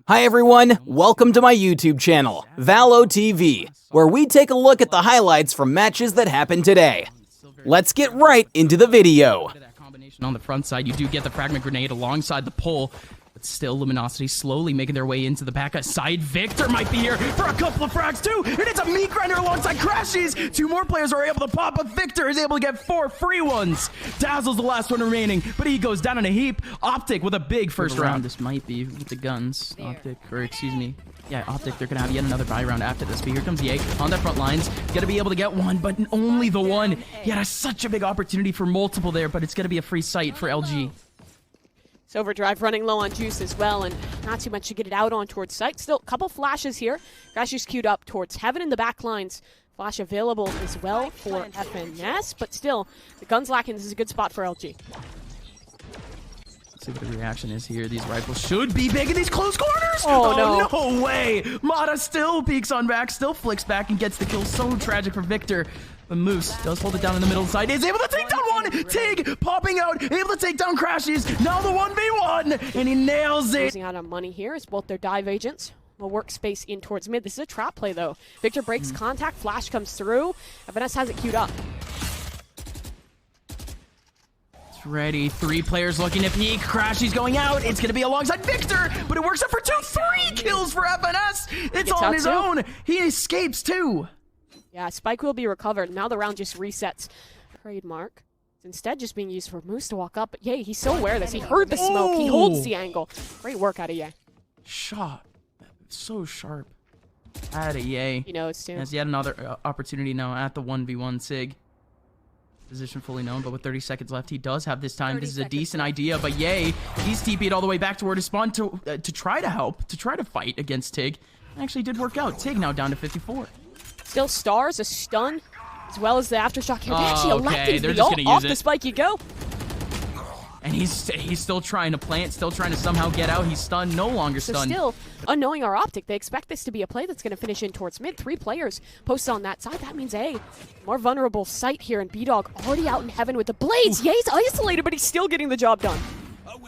Hi everyone, welcome to my YouTube channel, Valo TV, where we take a look at the highlights from matches that happened today. Let's get right into the video. On the front side, you do get the fragment grenade alongside the pole, but still Luminosity slowly making their way into the back side. Victor might be here for a couple of frags too, and it's a meat grinder alongside crashies. Two more players are able to pop, but Victor is able to get 4 free ones. dazzLe's the last one remaining, but he goes down in a heap. OpTic with a big first round. This might be with the guns. OpTic, or excuse me. Yeah, OpTic, they're gonna have yet another buy round after this, but here comes Ye on the front lines. Gonna be able to get one, but only the one. He had such a big opportunity for multiple there, but it's gonna be a free sight for LG. Overdrive running low on juice as well, and not too much to get it out on towards site. Still, a couple flashes here. crashies queued up towards heaven in the back lines. Flash available as well for FNS, but still, the gun's lacking. This is a good spot for LG. Let's see what the reaction is here. These rifles should be big in these close corners. Oh no way. Mada still peeks on back, still flicks back and gets the kill. So tragic for Victor. But Moose does hold it down in the middle side. Is able to take down one. TiGG popping out, able to take down crashies. Now the 1v1, and he nails it. Losing out on money here as both their dive agents will work space in towards mid. This is a trap play though. Victor breaks contact, flash comes through. FNS has it queued up. It's ready. 3 players looking to peek. crashies going out. It's going to be alongside Victor, but it works out for 2. 3 kills for FNS. It's on his own. He escapes too. Yeah, Spike will be recovered. Now the round just resets. Trademark. It's instead just being used for Moose to walk up. But Ye, he's so aware of this. He heard the smoke. He holds the angle. Great work out of Ye. Shot. So sharp. Out of Ye. He knows too. Has yet another opportunity now at the 1v1 SIG. Position fully known, but with 30 seconds left, he does have this time. This is a decent idea, but Ye, he's TP'd all the way back toward his spawn to try to help, to try to fight against TiGG. Actually did work out. TiGG now down to 54. Still stars, a stun, as well as the aftershock here. They actually elected they're the just ult. gonna Off use the it. spike you go. And he's still trying to plant, still trying to somehow get out. He's stunned, no longer So stunned. still, unknowing our OpTic, they expect this to be a play that's going to finish in towards mid. 3 players posted on that side. That means a more vulnerable site here, and bdog already out in heaven with the blades. Ye's isolated, but he's still getting the job done.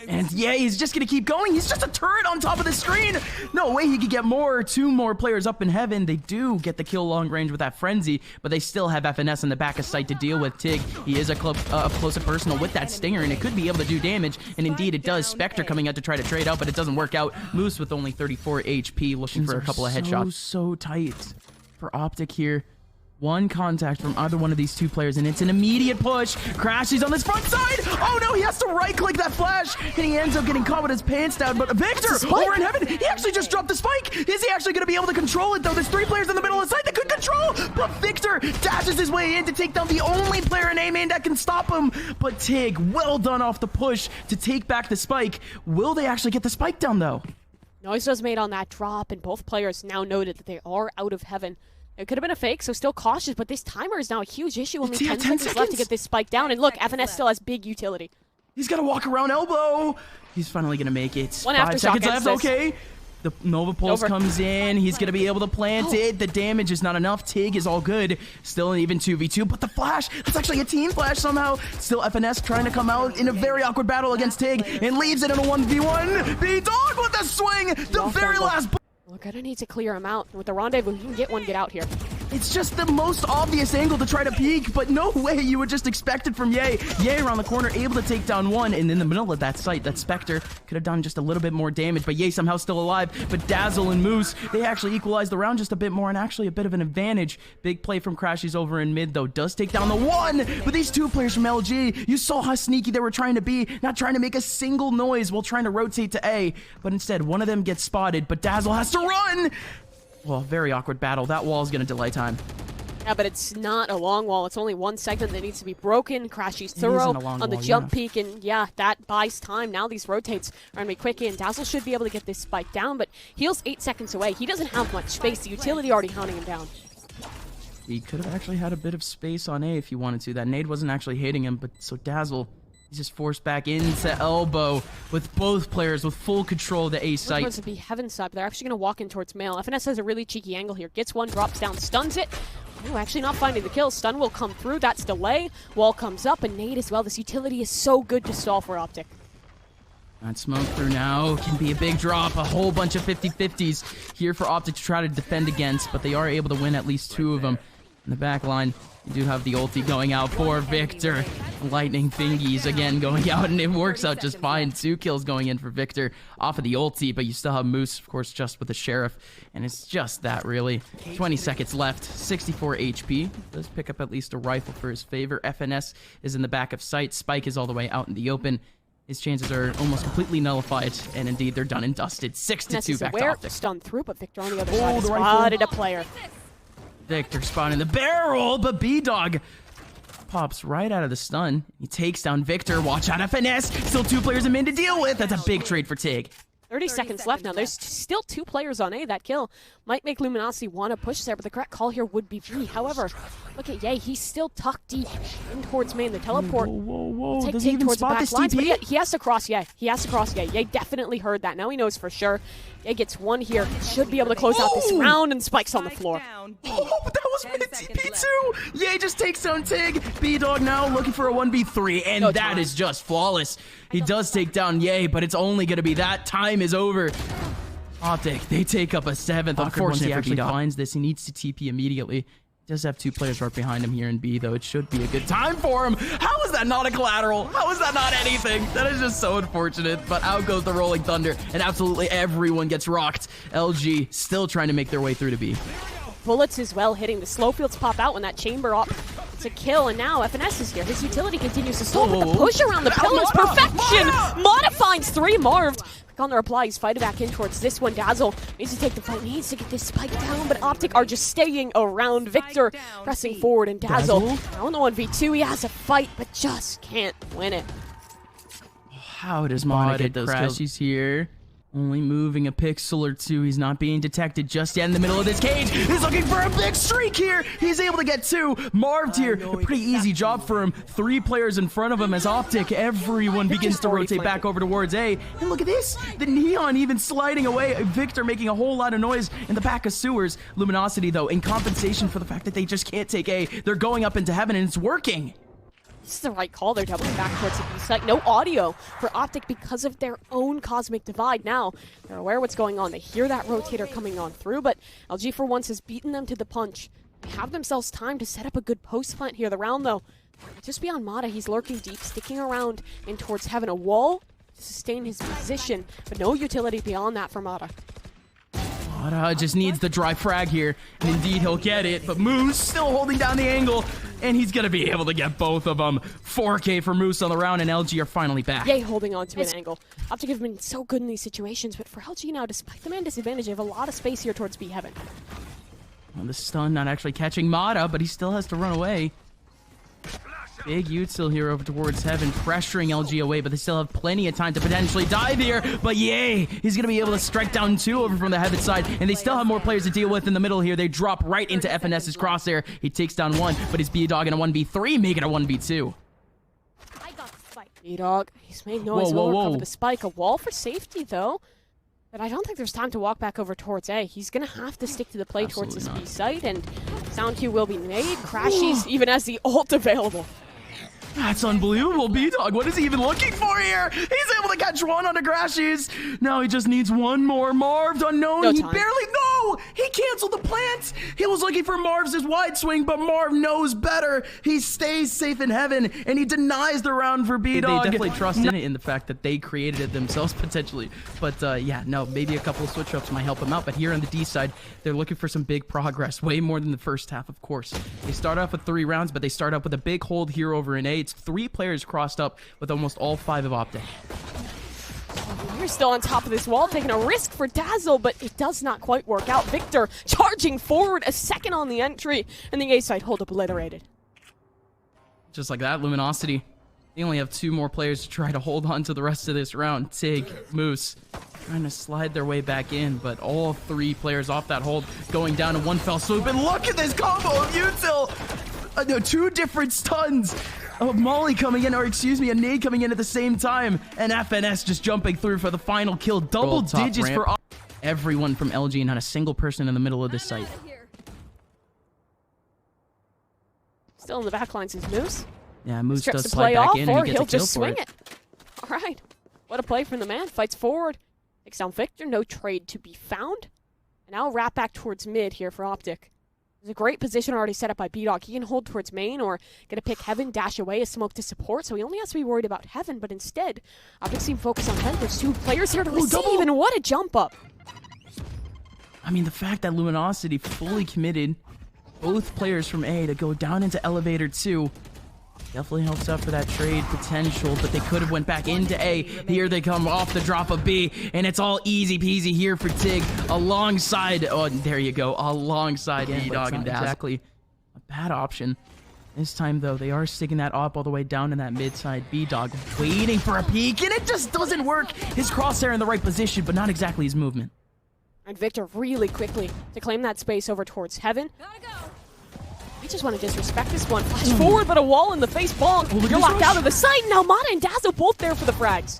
And yeah, he's just gonna keep going. He's just a turret on top of the screen. No way he could get more. 2 more players up in heaven. They do get the kill long range with that frenzy, but they still have FNS in the back of sight to deal with. TiGG, he is a close and personal with that stinger, and it could be able to do damage. And indeed, it does. Spectre coming out to try to trade out, but it doesn't work out. Moose with only 34 HP, looking for a couple of headshots. So tight for OpTic here. 1 contact from either one of these 2 players, and it's an immediate push. crashies on this front side. Oh no, he has to right-click that flash, and he ends up getting caught with his pants down. But Victor, over in heaven, he actually just dropped the spike. Is he actually going to be able to control it, though? There's 3 players in the middle of the site that could control, but Victor dashes his way in to take down the only player in A-main that can stop him. But TiGG, well done off the push to take back the spike. Will they actually get the spike down, though? Noise was made on that drop, and both players now noted that they are out of heaven. It could have been a fake, so still cautious, but this timer is now a huge issue. Only 10 seconds left to get this spike down, and look, FNS still has big utility. He's got to walk around elbow. He's finally going to make it. 5 seconds left, okay. The Nova Pulse comes in. He's going to be able to plant it. The damage is not enough. TiGG is all good. Still an even 2v2, but the flash, that's actually a team flash somehow. Still FNS trying to come out in a very awkward battle against TiGG and leaves it in a 1v1. bdog with the swing. The very last... We're gonna need to clear him out. With the rendezvous, you can get one, get out here. It's just the most obvious angle to try to peek, but no way you would just expect it from Ye. Ye around the corner, able to take down one, and in the middle of that site, that Spectre could have done just a little bit more damage, but Ye somehow still alive. But dazzLe and Moose, they actually equalize the round just a bit more, and actually a bit of an advantage. Big play from crashies over in mid, though, does take down the 1, but these 2 players from LG, you saw how sneaky they were trying to be, not trying to make a single noise while trying to rotate to A, but instead, one of them gets spotted, but dazzLe has to run! Well, very awkward battle. That wall is going to delay time. Yeah, but it's not a long wall. It's only 1 segment that needs to be broken. crashies thorough on the jump peak, and yeah, that buys time. Now these rotates are going to be quick in. dazzLe should be able to get this spike down, but he's 8 seconds away. He doesn't have much space. The utility already hunting him down. He could have actually had a bit of space on A if he wanted to. That nade wasn't actually hitting him, but so dazzLe, he's just forced back into elbow with both players with full control of the A site. Towards the heaven side, but they're actually going to walk in towards male. FNS has a really cheeky angle here. Gets one, drops down, stuns it. Oh, actually not finding the kill. Stun will come through. That's delay. Wall comes up, and nade as well. This utility is so good to stall for OpTic. That smoke through now can be a big drop. A whole bunch of 50-50s here for OpTic to try to defend against, but they are able to win at least 2 of them. In the back line, you do have the ulti going out for Victor. Lightning thingies again going out, and it works out just fine. 2 kills going in for Victor off of the ulti, but you still have Moose, of course, just with the Sheriff, and it's just that, really. 20 seconds left, 64 HP. Does pick up at least a rifle for his favor. FNS is in the back of sight. Spike is all the way out in the open. His chances are almost completely nullified, and indeed, they're done and dusted. 6-2 back to OpTic. Stunned through, but Victor on the other side spotted a player. Victor spotting the barrel, but bdog pops right out of the stun. He takes down Victor. Watch out, FNS. Still 2 players in main to deal with. That's a big trade for TiGG. 30 seconds left now. There's still 2 players on A. That kill might make Luminosity want to push there, but the correct call here would be B. However, look at Ye. He's still tucked deep in towards main. The teleport. Whoa. Take Does he even towards spot the this back lines, TP? but he has to cross Ye. He has to cross Ye. Ye definitely heard that. Now he knows for sure. Ye gets 1 here. Should be able to close out this round, and Spike's on the floor. Oh, but that was mid TP too. Ye just takes down TiGG. bdog now looking for a 1v3, and that is just flawless. He does take down Ye, but it's only going to be that. Time is over. OpTic, they take up a 7th. Unfortunately, he actually finds this. He needs to TP immediately. He does have 2 players right behind him here in B, though. It should be a good time for him. How is that not a collateral? How is that not anything? That is just so unfortunate. But out goes the Rolling Thunder, and absolutely everyone gets rocked. LG still trying to make their way through to B. Bullets as well hitting. The slow fields pop out when that chamber up. It's a kill, and now FNS is here. His utility continues to slow, but the push around the pillars, perfection! Mada finds 3 Marved. On the reply, he's fighting back in towards this one. dazzLe needs to take the fight, needs to get this spike down, but OpTic are just staying around. Victor pressing forward, and dazzLe now in the 1v2. He has a fight, but just can't win it. How does Mada get those kills? He's here. Only moving a pixel or 2. He's not being detected just yet in the middle of this cage. He's looking for a big streak here. He's able to get 2. Marved here. A pretty easy job for him. 3 players in front of him as OpTic. Everyone begins to rotate back over towards A. And look at this. The Neon even sliding away. Victor making a whole lot of noise in the back of sewers. Luminosity, though, in compensation for the fact that they just can't take A, they're going up into heaven, and it's working. This is the right call. They're doubling back towards the B site. No audio for OpTic because of their own cosmic divide. Now, they're aware of what's going on. They hear that rotator coming on through, but LG for once has beaten them to the punch. They have themselves time to set up a good post plant here. The round, though, just beyond Mada, he's lurking deep, sticking around in towards heaven. A wall to sustain his position, but no utility beyond that for Mada. Mada just needs the dry frag here, and indeed he'll get it, but Moose still holding down the angle, and he's going to be able to get both of them. 4K for Moose on the round, and LG are finally back. Yay, holding on to an angle. OpTic have been so good in these situations, but for LG now, despite the man disadvantage, they have a lot of space here towards B heaven. Well, the stun not actually catching Mada, but he still has to run away. Big util here over towards heaven, pressuring LG away, but they still have plenty of time to potentially dive here. But yay, he's going to be able to strike down 2 over from the heaven side, and they still have more players to deal with in the middle here. They drop right into FNS's crosshair. He takes down 1, but his bdog in a 1v3, make it a 1v2. bdog, he's made noise. Will recover the spike. A wall for safety, though. But I don't think there's time to walk back over towards A. He's going to have to stick to the play towards this B site, and sound cue will be made. Crashies even has the ult available. That's unbelievable, bdog. What is he even looking for here? He's able to catch 1 on the crashies. Now he just needs 1 more. Marved unknown. He barely... No! He canceled the plant. He was looking for Marv's wide swing, but Marv knows better. He stays safe in heaven, and he denies the round for bdog. They definitely trust in it, in the fact that they created it themselves, potentially. But yeah, no, maybe a couple of switch-ups might help him out. But here on the D side, they're looking for some big progress. Way more than the first half, of course. They start off with 3 rounds, but they start up with a big hold here over in A. It's 3 players crossed up with almost all 5 of OpTic. You're still on top of this wall, taking a risk for dazzLe, but it does not quite work out. Victor charging forward, a second on the entry, and the A side hold obliterated. Just like that, Luminosity. They only have 2 more players to try to hold on to the rest of this round. TiGG, Moose, trying to slide their way back in, but all 3 players off that hold going down in one fell swoop. And look at this combo of util! 2 different stuns. Molly coming in, or excuse me, a nade coming in at the same time, and FNS just jumping through for the final kill. Double digits for everyone from LG, and not a single person in the middle of this site. Still in the back lines is Moose. Yeah, Moose does slide back in, and he gets a kill for it. All right. What a play from the man. Fights forward. Takes down Victor. No trade to be found. And now wrap back towards mid here for OpTic. There's a great position already set up by bdog. He can hold towards main or get a pick Heaven, dash away, a smoke to support, so he only has to be worried about Heaven, but instead, OpTic team focus on Heaven. There's 2 players here to receive, and what a jump up. I mean, the fact that Luminosity fully committed both players from A to go down into Elevator 2 definitely helps out for that trade potential, but they could have went back into A. Here they come off the drop of B, and it's all easy peasy here for TiGG alongside, oh, there you go, alongside bdog and dazzLe. Exactly a bad option. This time, though, they are sticking that op all the way down in that mid side. bdog waiting for a peek, and it just doesn't work. His crosshair in the right position, but not exactly his movement. And Victor really quickly to claim that space over towards Heaven. I just want to disrespect this one. Flash forward, but a wall in the face. Bonk. You're locked out of the sight. Now Mada and dazzLe both there for the frags.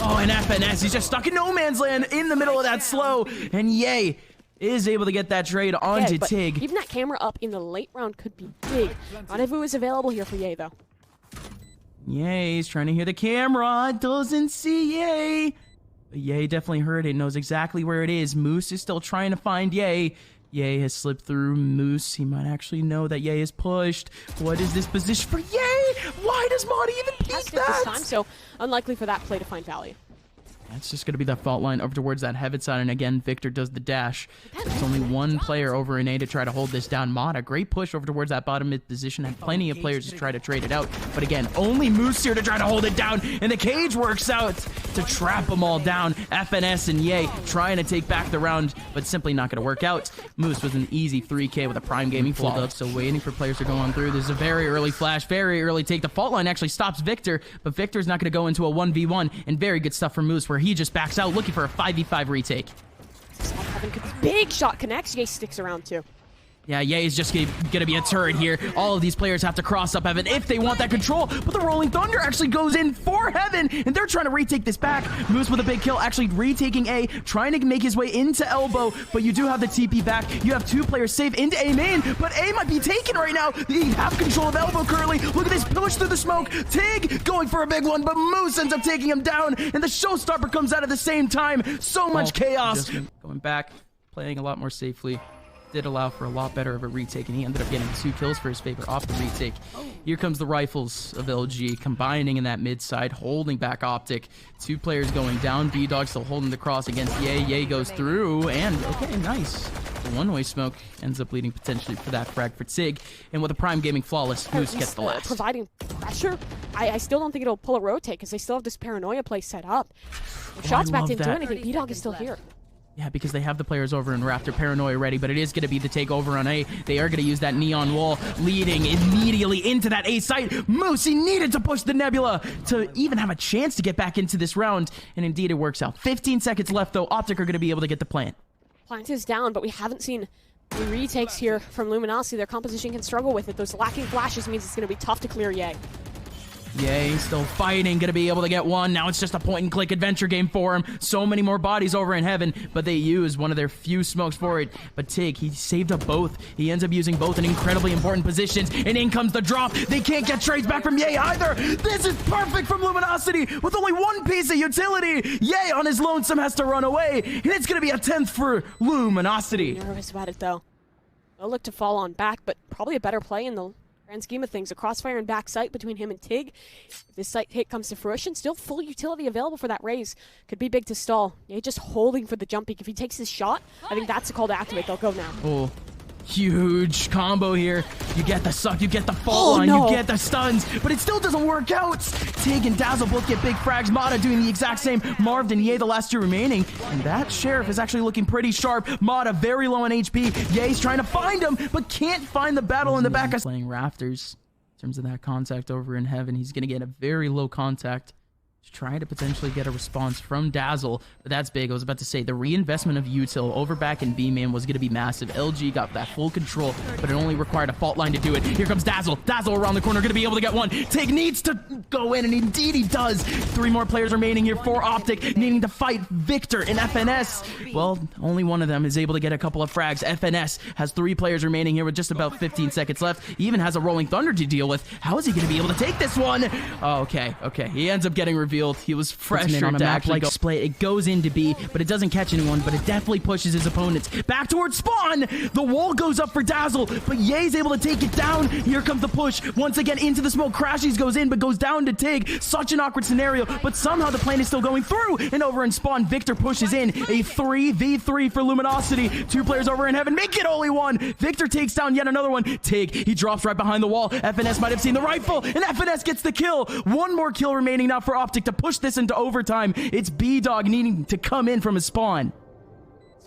Oh, and FNS, he's just stuck in no man's land in the middle of that slow. And Yay is able to get that trade onto TiGG. Even that camera up in the late round could be big. Rendezvous is available here for Yay, though. Yay's trying to hear the camera. Doesn't see Yay. But Yay definitely heard it. Knows exactly where it is. Moose is still trying to find Yay. Yay has slipped through Moose. He might actually know that Yay is pushed. What is this position for Yay? Why does Mada even peek that? This time, so unlikely for that play to find value. That's just going to be that fault line over towards that Heaven side, and again, Victor does the dash. There's only one player over in A to try to hold this down. Mada, great push over towards that bottom mid position, had plenty of players to try to trade it out. But again, only Moose here to try to hold it down, and the cage works out to trap them all down. FNS and Yay trying to take back the round, but simply not going to work out. Moose was an easy 3K with a Prime Gaming full up, so waiting for players to go on through. This is a very early flash, very early take. The fault line actually stops Victor, but Victor's not going to go into a 1v1, and very good stuff from Moose, where he just backs out looking for a 5v5 retake. Big shot connects. Yay sticks around too. Yeah, Yay is just gonna be a turret here. All of these players have to cross up Heaven if they want that control, but the Rolling Thunder actually goes in for Heaven, and they're trying to retake this back. Moose with a big kill, actually retaking A, trying to make his way into Elbow, but you do have the TP back. You have 2 players safe into A main, but A might be taken right now. They have control of Elbow currently. Look at this push through the smoke. TiGG going for a big one, but Moose ends up taking him down, and the showstopper comes out at the same time. So much chaos. Going back, playing a lot more safely. Did allow for a lot better of a retake, and he ended up getting 2 kills for his favor off the retake. Here comes the rifles of LG, combining in that mid side, holding back OpTic. 2 players going down. bdog still holding the cross against Yay. Yay goes through, and okay, nice. The one-way smoke ends up leading potentially for that frag for TiGG, and with a Prime Gaming flawless, Moose gets the last. Providing pressure. I still don't think it'll pull a rotate because they still have this paranoia play set up. If shots back didn't do anything, bdog is still here. Yeah, because they have the players over in Raptor Paranoia ready, but it is going to be the takeover on A. They are going to use that neon wall, leading immediately into that A site. Moose, he needed to push the Nebula to even have a chance to get back into this round, and indeed it works out. 15 seconds left, though. OpTic are going to be able to get the plant. Plant is down, but we haven't seen the retakes here from Luminosity. Their composition can struggle with it. Those lacking flashes means it's going to be tough to clear Yay. Yay, still fighting, gonna be able to get one. Now it's just a point-and-click adventure game for him. So many more bodies over in Heaven, but they use one of their few smokes for it. But TiGG, he saved up both. He ends up using both in incredibly important positions, and in comes the drop. They can't get trades back from Yay either. This is perfect from Luminosity with only 1 piece of utility. Yay on his lonesome has to run away, and it's gonna be a 10th for Luminosity. Nervous about it, though. They'll look to fall on back, but probably a better play in the grand scheme of things. A crossfire and back sight between him and TiGG. If this sight hit comes to fruition, still full utility available for that raise. Could be big to stall. Yeah, just holding for the jump peek. If he takes his shot, I think that's a call to activate. They'll go now. Oh, huge combo here. You get the suck, you get the fault line, you get the stuns, but it still doesn't work out. TiGG and dazzLe both get big frags. Mada doing the exact same. Marved and Yay the last 2 remaining, and that Sheriff is actually looking pretty sharp. Mada very low on HP. Yay's trying to find him, but can't find the battle in the back. Playing Rafters. In terms of that contact over in Heaven, he's going to get a very low contact to try to potentially get a response from dazzLe, but that's big. I was about to say, the reinvestment of util over back in B-man was going to be massive. LG got that full control, but it only required a fault line to do it. Here comes dazzLe. dazzLe around the corner, going to be able to get one. TiGG needs to go in, and indeed he does. 3 more players remaining here for OpTic, needing to fight Victor and FNS. Well, only one of them is able to get a couple of frags. FNS has 3 players remaining here with just about 15 seconds left. He even has a Rolling Thunder to deal with. How is he going to be able to take this one? Oh, okay. He ends up getting revealed. field. He was fresher on a map like Split. It goes into B, but it doesn't catch anyone, but it definitely pushes his opponents back towards spawn. The wall goes up for dazzLe, but Ye's able to take it down. Here comes the push. Once again into the smoke. crashies goes in, but goes down to TiGG. Such an awkward scenario, but somehow the plane is still going through. And over in spawn, Victor pushes in. A 3v3 for Luminosity. 2 players over in heaven. Make it only 1. Victor takes down yet another one. TiGG, he drops right behind the wall. FNS might have seen the rifle, and FNS gets the kill. 1 more kill remaining now for OpTic to push this into overtime. It's bdog needing to come in from his spawn.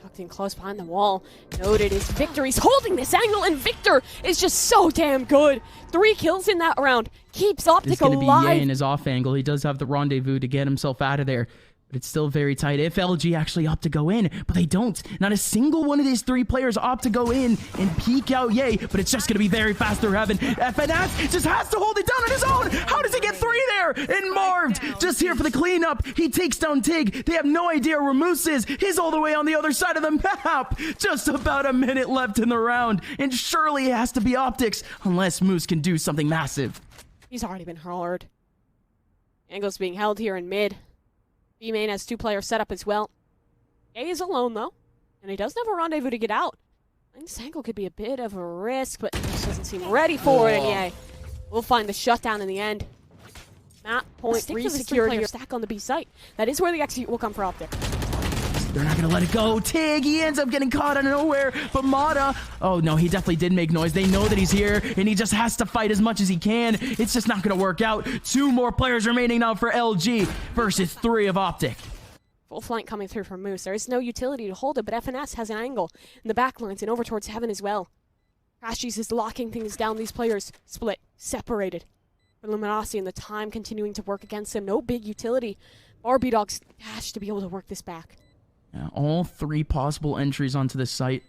Tucked in close behind the wall. Noted is Victor. He's holding this angle, and Victor is just so damn good. 3 kills in that round. Keeps OpTic alive. This is going to be Ye in his off angle. He does have the rendezvous to get himself out of there. But it's still very tight. If LG actually opt to go in, but they don't. Not a single one of these 3 players opt to go in and peek out Ye, but it's just going to be very fast through heaven. FNS just has to hold it down on his own. How does he get 3 there? And Marved just here for the cleanup. He takes down TiGG. They have no idea where Moose is. He's all the way on the other side of the map. Just about a minute left in the round, and surely it has to be OpTic's unless Moose can do something massive. He's already been hard. Angle's being held here in mid. B-main has 2 players set up as well. Ye is alone, though, and he doesn't have a rendezvous to get out. I think this angle could be a bit of a risk, but he just doesn't seem ready for it, and Ye will find the shutdown in the end. Map point re-secured here. Stack on the B site. That is where the execute will come for OpTic. They're not going to let it go. TiGG, he ends up getting caught out of nowhere, but mada, oh no, he definitely did make noise. They know that he's here, and he just has to fight as much as he can. It's just not going to work out. 2 more players remaining now for LG versus 3 of OpTic. Full flank coming through from Moose. There is no utility to hold it, but FNS has an angle in the back lines and over towards heaven as well. crashies is locking things down. These players split, separated. For Luminosity and the time continuing to work against him. No big utility. bdog's dash to be able to work this back. Yeah, all 3 possible entries onto the site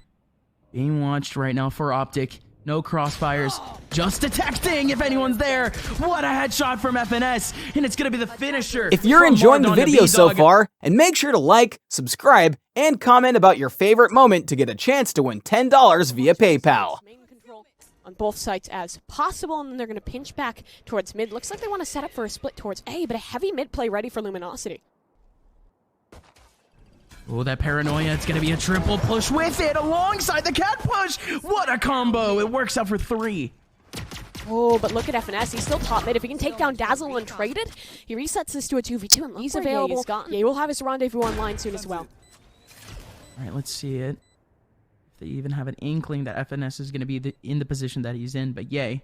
being watched right now for OpTic. No crossfires, just detecting if anyone's there. What a headshot from FNS, and it's going to be the finisher. If you're enjoying the video so far, and make sure to like, subscribe, and comment about your favorite moment to get a chance to win $10 via PayPal. On both sides as possible, and then they're going to pinch back towards mid. Looks like they want to set up for a split towards A, but a heavy mid play ready for Luminosity. Oh, that paranoia. It's going to be a triple push with it alongside the cat push. What a combo. It works out for 3. Oh, but look at FNS. He's still top mid. If he can take down dazzLe and trade it, he resets this to a 2v2, and he's available. Ye will have his rendezvous online soon as well. All right, let's see it. If they even have an inkling that FNS is going to be in the position that he's in, but Ye.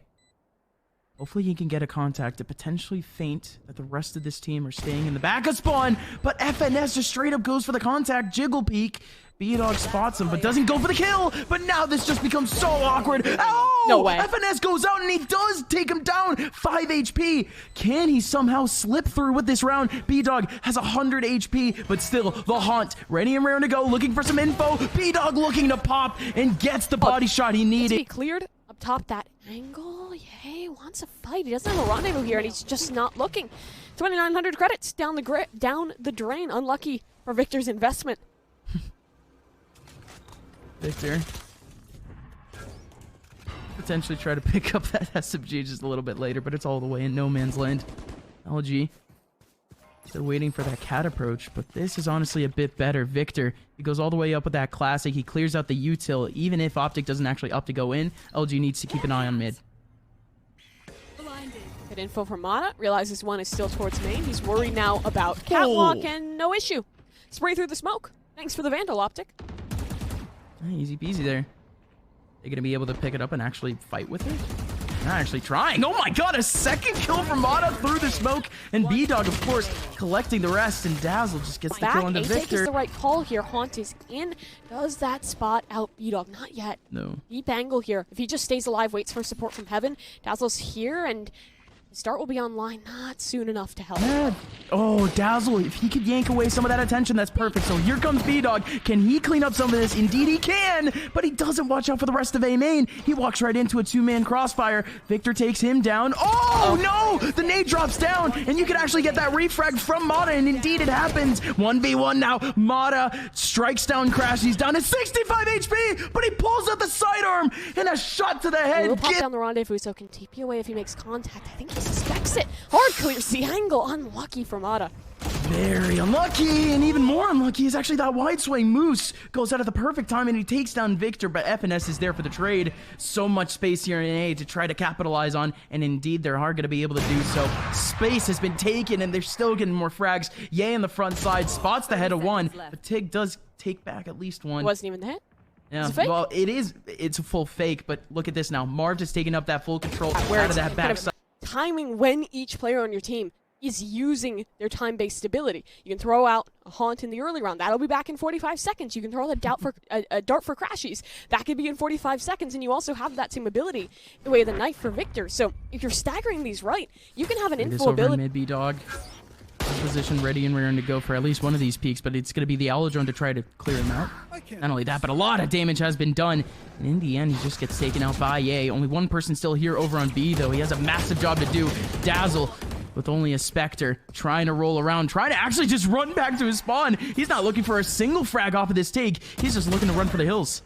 Hopefully he can get a contact to potentially feint that the rest of this team are staying in the back of spawn, but FNS just straight up goes for the contact, jiggle peek. bdog spots him, but doesn't go for the kill. But now this just becomes so awkward. Oh! No way. FNS goes out and he does take him down. 5 HP. Can he somehow slip through with this round? bdog has 100 HP, but still the haunt ready and raring to go, looking for some info. bdog looking to pop and gets the body shot he needed. He cleared up top that angle. Ye wants a fight. He doesn't have a rendezvous here, and he's just not looking. 2,900 credits down the drain. Unlucky for Victor's investment. Victor potentially try to pick up that SMG just a little bit later, but it's all the way in no man's land. LG still waiting for that cat approach, but this is honestly a bit better. Victor, he goes all the way up with that classic. He clears out the util. Even if OpTic doesn't actually opt to go in, LG needs to keep an eye on mid. Good info from mada. Realizes one is still towards main. He's worried now about catwalk, and no issue. Spray through the smoke. Thanks for the Vandal, OpTic. Easy peasy there. They're going to be able to pick it up and actually fight with it? Not actually trying. Oh my god, a second kill from mada through the smoke. And bdog, of course, collecting the rest. And dazzLe just gets the kill on the Victor. Is the right call here. Haunt is in. Does that spot out bdog? Not yet. No. Deep angle here. If he just stays alive, waits for support from heaven. dazzLe's here, and the start will be online not soon enough to help. Yeah. Oh, dazzLe, if he could yank away some of that attention, that's perfect. So here comes bdog. Can he clean up some of this? Indeed he can, but he doesn't watch out for the rest of A main. He walks right into a 2-man crossfire. Victor takes him down. Oh, no! The nade drops down, and you can actually get that refrag from mada, and indeed it happens. 1v1 now. mada strikes down Crash. He's down to 65 HP, but he pulls out the sidearm, and a shot to the head. He'll pop down the rendezvous, so can TP away if he makes contact. I think suspects it. Hard clears the angle. Unlucky for Mada. Very unlucky, and even more unlucky is actually that wide swing. Moose goes out at the perfect time, and he takes down Victor, but FNS is there for the trade. So much space here in A to try to capitalize on, and indeed, they are going to be able to do so. Space has been taken, and they're still getting more frags. Yay on the front side, spots the head of one, but TiGG does take back at least one. It wasn't even the hit. Yeah, well, it's a full fake, but look at this now. Marved has taken up that full control Where out of that backside. Timing when each player on your team is using their time-based ability. You can throw out a haunt in the early round. That'll be back in 45 seconds. You can throw a dart for crashies. That could be in 45 seconds, and you also have that same ability the way of the knife for Victor. So if you're staggering these right, you can have an info ability. Mid bdog. Position ready and rearing to go for at least one of these peaks, but it's going to be the Drone to try to clear him out. Not only that, but a lot of damage has been done. And in the end, he just gets taken out by Ye. Only one person still here over on B, though. He has a massive job to do. dazzLe with only a Spectre, trying to roll around, trying to actually just run back to his spawn. He's not looking for a single frag off of this take. He's just looking to run for the hills.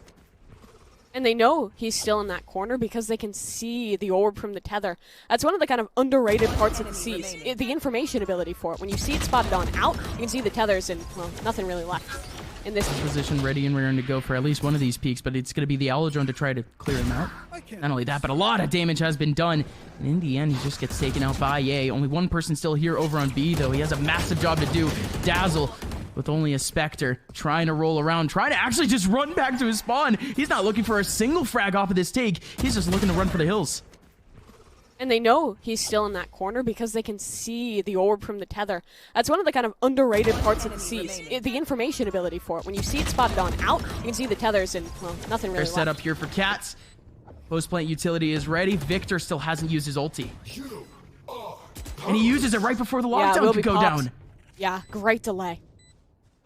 And they know he's still in that corner because they can see the orb from the tether. That's one of the kind of underrated parts of the Seas. The information ability for it. When you see it spotted on out, you can see the tethers and, well, nothing really left. In this position ready and rearing to go for at least one of these peaks, but it's going to be the Drone to try to clear him out. Not only that, but a lot of damage has been done. And in the end, he just gets taken out by Ye. Only one person still here over on B, though. He has a massive job to do. dazzLe with only a Spectre, trying to roll around, trying to actually just run back to his spawn. He's not looking for a single frag off of this take. He's just looking to run for the hills. And they know he's still in that corner because they can see the orb from the tether. That's one of the kind of underrated parts of the Seas. The information ability for it. When you see it spotted on out, you can see the tethers and, well, nothing really left. They're set up here for Cats. Post-plant utility is ready. Victor still hasn't used his ulti. And he uses it right before the lockdown could go down. Yeah, great delay.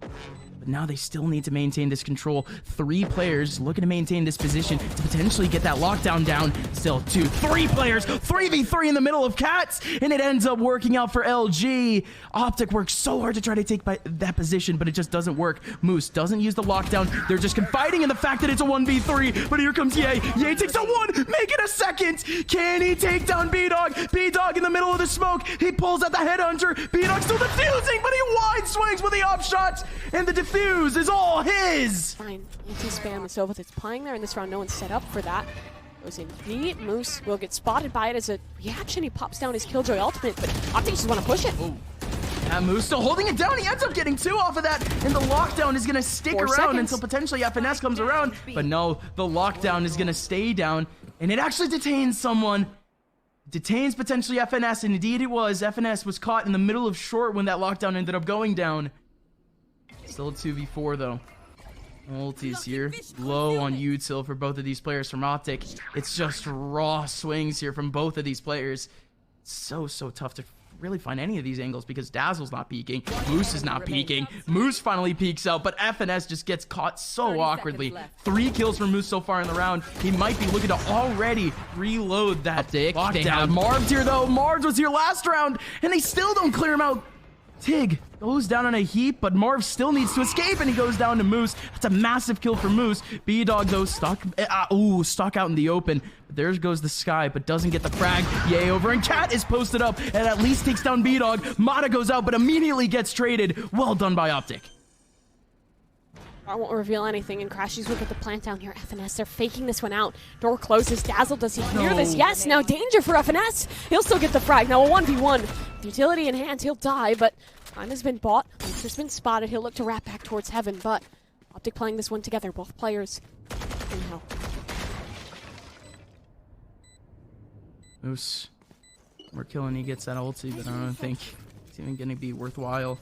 But now they still need to maintain this control. 3 players looking to maintain this position to potentially get that lockdown down. Still 3 players, 3v3 in the middle of Cats, and it ends up working out for LG. OpTic works so hard to try to take that position, but it just doesn't work. Moose doesn't use the lockdown. They're just confiding in the fact that it's a 1v3, but here comes Ye. Ye takes a 1, make it a second. Can he take down bdog? bdog in the middle of the smoke. He pulls out the headhunter. bdog still defusing, but he wide swings with the upshot, and the defuse is all his. Fine, anti-spam is over. It's playing there in this round. No one's set up for that. Goes in B. Moose will get spotted by it as a reaction. He pops down his Killjoy ultimate, but OpTic just want to push it. Oh. Yeah, Moose still holding it down. He ends up getting 2 off of that, and the lockdown is going to stick around until potentially FNS comes around. But no, the lockdown is going to stay down, and it actually detains someone. Detains potentially FNS, and indeed it was. FNS was caught in the middle of short when that lockdown ended up going down. Still a 2v4 though. Ultis here. Low on util for both of these players from OpTic. It's just raw swings here from both of these players. It's so tough to really find any of these angles because dazzLe's not peeking. Moose is not peeking. Moose finally peeks out, but FNS just gets caught so awkwardly. 3 kills from Moose so far in the round. He might be looking to already reload that lockdown. They have Marved here though. Marved was here last round, and they still don't clear him out. TiGG goes down in a heap, but Marv still needs to escape, and he goes down to Moose. That's a massive kill for Moose. bdog, though, stuck out in the open. But there goes the Sky, but doesn't get the frag. Yay over, and Cat is posted up, and at least takes down bdog. Mada goes out, but immediately gets traded. Well done by OpTic. I won't reveal anything, and crashies will get the plant down here. FNS, they're faking this one out. Door closes. dazzLe, does he hear this? Yes, now danger for FNS. He'll still get the frag. Now a 1v1. With utility in hand, he'll die, but time has been bought. Monster's been spotted. He'll look to wrap back towards heaven, but OpTic playing this one together. Both players in hell. Moose. We're killing. He gets that ulti, but I don't think it's even going to be worthwhile.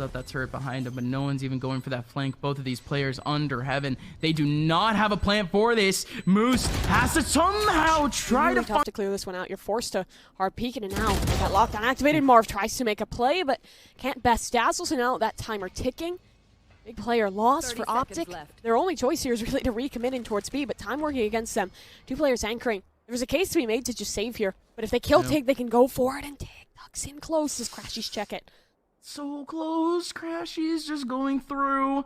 Out that turret behind him, but no one's even going for that flank. Both of these players under heaven. They do not have a plan for this. Moose has to somehow try to tough to clear this one out. You're forced to hard peek in and out. That lockdown activated. Marv tries to make a play, but can't best dazzle. So now that timer ticking. Big player loss for OpTic. Their only choice here is really to recommit in towards B, but time working against them. 2 players anchoring. There's a case to be made to just save here, but if they kill TiGG, they can go for it, and TiGG ducks in close as crashies check it. So close. crashies just going through.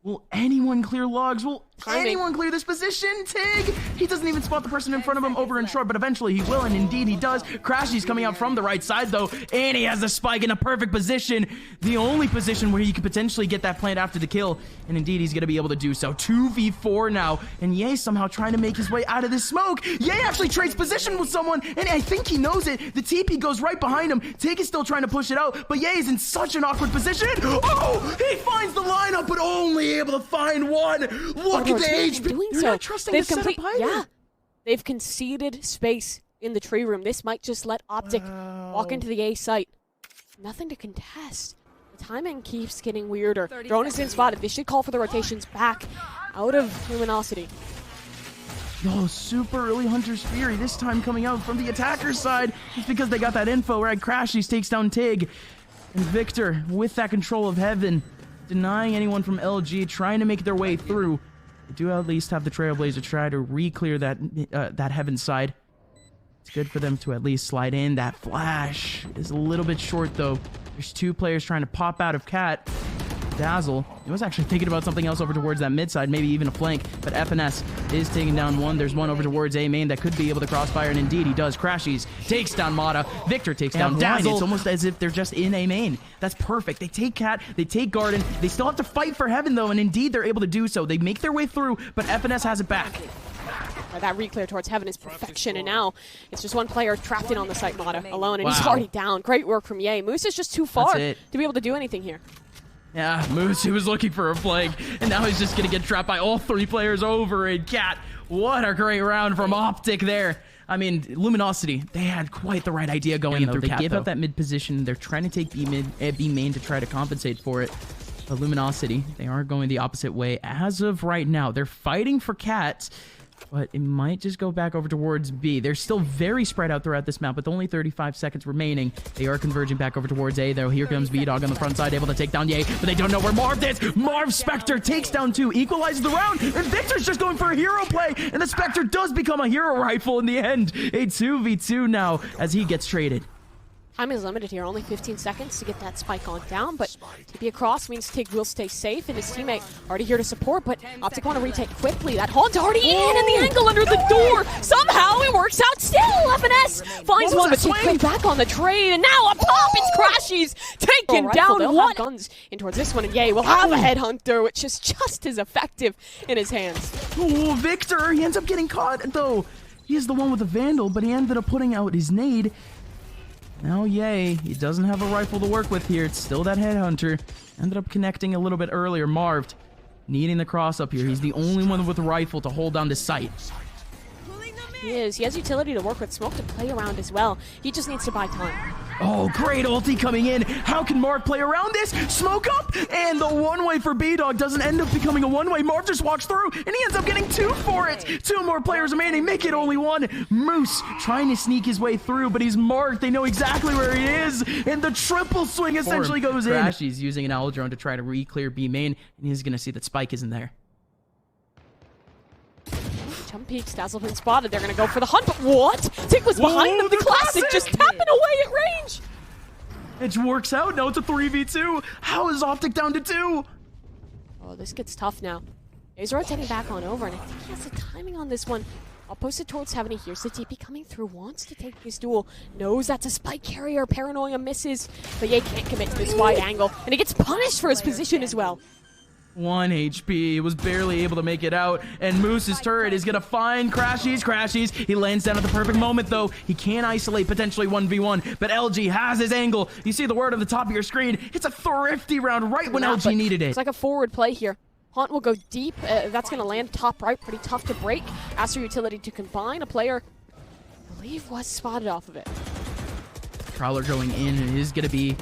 Will anyone clear logs? Will anyone clear this position? TiGG He doesn't even spot the person in front of him over in short, but eventually he will, and indeed he does. crashies coming out from the right side, though, and he has the spike in a perfect position. The only position where he could potentially get that plant after the kill, and indeed he's going to be able to do so. 2v4 now, and Ye somehow trying to make his way out of this smoke. Ye actually trades position with someone, and I think he knows it. The TP goes right behind him. TiGG is still trying to push it out, but Ye is in such an awkward position. Oh, he finds the lineup, but only able to find one. Look at the HP. You're not trusting the setup either. Yeah, they've conceded space in the tree room. This might just let OpTic walk into the A site. Nothing to contest. The timing keeps getting weirder. Drone is in spotted. They should call for the rotations back out of Luminosity. Oh, super early Hunter's Fury, this time coming out from the attacker's side. It's because they got that info, right? crashies takes down TiGG. And Victor, with that control of heaven, denying anyone from LG, trying to make their way through. They do at least have the Trailblazer try to re-clear that heaven side. It's good for them to at least slide in. That flash is a little bit short, though. There's two players trying to pop out of Cat. dazzLe, he was actually thinking about something else over towards that mid side, maybe even a flank, but FNS is taking down one. There's one over towards A main that could be able to crossfire, and indeed he does. crashies takes down mada. Victor takes down dazzLe. It's almost as if they're just in A main. That's perfect. They take Cat, they take Garden. They still have to fight for heaven, though, and indeed they're able to do so. They make their way through, but FNS has it back. That re-clear towards heaven is perfection, and now it's just one player trapped in on the site, mada, alone, and he's already down. Great work from Ye. Moose is just too far to be able to do anything here. Yeah, Moose, he was looking for a flank, and now he's just going to get trapped by all three players over in Cat. What a great round from OpTic there. I mean, Luminosity, they had quite the right idea going in through Cat. They gave up that mid position. They're trying to take B main to try to compensate for it. But Luminosity, they are going the opposite way as of right now. They're fighting for Cat, but it might just go back over towards B. They're still very spread out throughout this map with only 35 seconds remaining. They are converging back over towards A, though. Here comes bdog on the front side, able to take down Ye, but they don't know where Marved is. Marv Spectre takes down two, equalizes the round, and Victor's just going for a hero play, and the Spectre does become a hero rifle in the end. A 2v2 now as he gets traded. Time is limited here, only 15 seconds to get that spike on down, but TP across means TiGG will stay safe, and his teammate already here to support, but OpTic want to retake quickly. That haunt's already in, and the angle under the door. Somehow it works out still. FNS finds one, but TiGG back on the trade, and now up top it's crashies taken down one. Guns in towards this one, and Ye will have a headhunter, which is just as effective in his hands. Oh, Victor, he ends up getting caught, though. He is the one with the Vandal, but he ended up putting out his nade. Now, Ye, he doesn't have a rifle to work with here. It's still that headhunter. Ended up connecting a little bit earlier. Marved, needing the cross up here. He's the only one with a rifle to hold down the site. He is. He has utility to work with, smoke to play around as well. He just needs to buy time. Oh, great ulti coming in. How can Marv play around this? Smoke up, and the one-way for bdog doesn't end up becoming a one-way. Marv just walks through, and he ends up getting two for it. Two more players remaining, make it only one. Moose trying to sneak his way through, but he's marked. They know exactly where he is, and the triple swing essentially goes in. crashies using an owl drone to try to re-clear B main, and he's going to see that Spike isn't there. Jump peeks, dazzLe been spotted. They're going to go for the hunt, but what? TiGG was behind them. The classic just tapping away at range. It works out. Now it's a 3v2. How is OpTic down to 2? Oh, this gets tough now. He's rotating back on over, and I think he has the timing on this one. I'll post it towards heaven. He hears the TP coming through, wants to take his duel, knows that's a spike carrier. Paranoia misses, but Ye can't commit to this wide angle, and he gets punished for his position as well. 1 HP, was barely able to make it out, and Moose's turret is gonna find crashies. He lands down at the perfect moment, though. He can isolate potentially 1v1, but LG has his angle. You see the word on the top of your screen. It's a thrifty round right when LG needed it. It's like a forward play here. Haunt will go deep. That's gonna land top right, pretty tough to break. Ask for utility to combine. A player, I believe, was spotted off of it. Prowler going in, and it is gonna be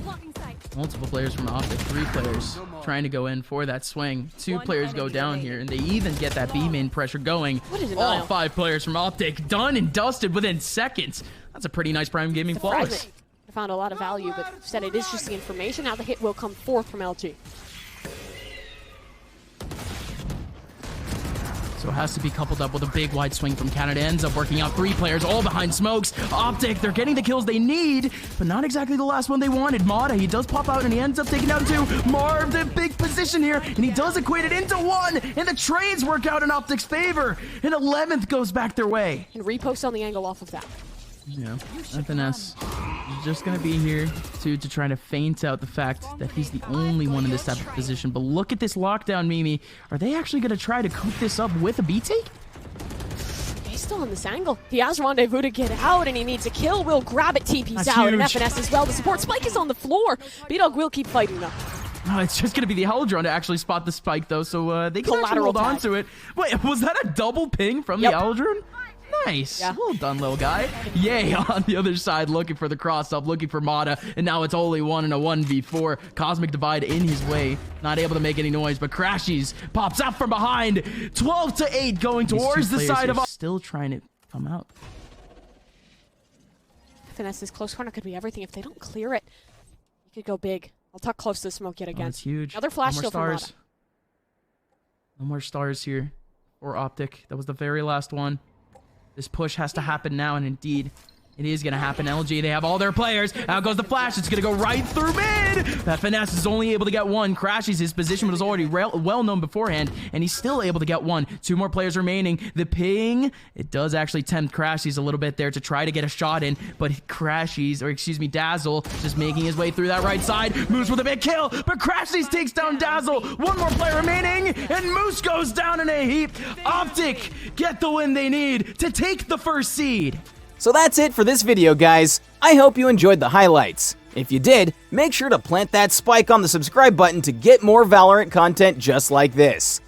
multiple players from OpTic, 3 players trying to go in for that swing. 2 players go down here, and they even get that B main pressure going. All 5 players from OpTic done and dusted within seconds. That's a pretty nice Prime Gaming flawless. I found a lot of value, but instead it is just the information. Now the hit will come forth from LG. So it has to be coupled up with a big wide swing from Canada. Ends up working out. 3 players all behind smokes. OpTic, they're getting the kills they need, but not exactly the last one they wanted. Mada, he does pop out and he ends up taking down 2. Marved in big position here, and he does equate it into 1, and the trades work out in OpTic's favor, and 11th goes back their way. And repost on the angle off of that. Yeah, FNS is just going to be here to try to feint out the fact that he's the only one in this type of position. But look at this lockdown, Mimi. Are they actually going to try to coop this up with a B-take? He's still on this angle. He has Rendezvous to get out, and he needs a kill. Will grab it, TP's That's out, huge. and FNS as well. The support spike is on the floor. bdog will keep fighting though. Oh, it's just going to be the Hell Drone to actually spot the spike, though, so they can actually hold on to it. Wait, was that a double ping from the Hell Drone? Nice. Yeah. Well done, little guy. Yay, on the other side, looking for the cross-up, looking for Mada, and now it's only 1 and a 1v4. Cosmic Divide in his way. Not able to make any noise, but crashies pops out from behind. 12-8 going towards the side of... Still trying to come out. FNS's close corner could be everything. If they don't clear it, he could go big. I'll tuck close to the smoke yet again. That's huge. Another flash steal from Mada. No more stars here for OpTic. That was the very last one. This push has to happen now, and indeed, it is going to happen. LG, they have all their players. Out goes the flash. It's going to go right through mid. FNS is only able to get 1. Crashies, his position was already well known beforehand, and he's still able to get 1. 2 more players remaining. The ping, it does actually tempt Crashies a little bit there to try to get a shot in, but Crashies, or excuse me, dazzLe, just making his way through that right side. Moose with a big kill, but Crashies takes down dazzLe. 1 more player remaining, and Moose goes down in a heap. OpTic get the win they need to take the first seed. So that's it for this video, guys. I hope you enjoyed the highlights. If you did, make sure to plant that spike on the subscribe button to get more Valorant content just like this.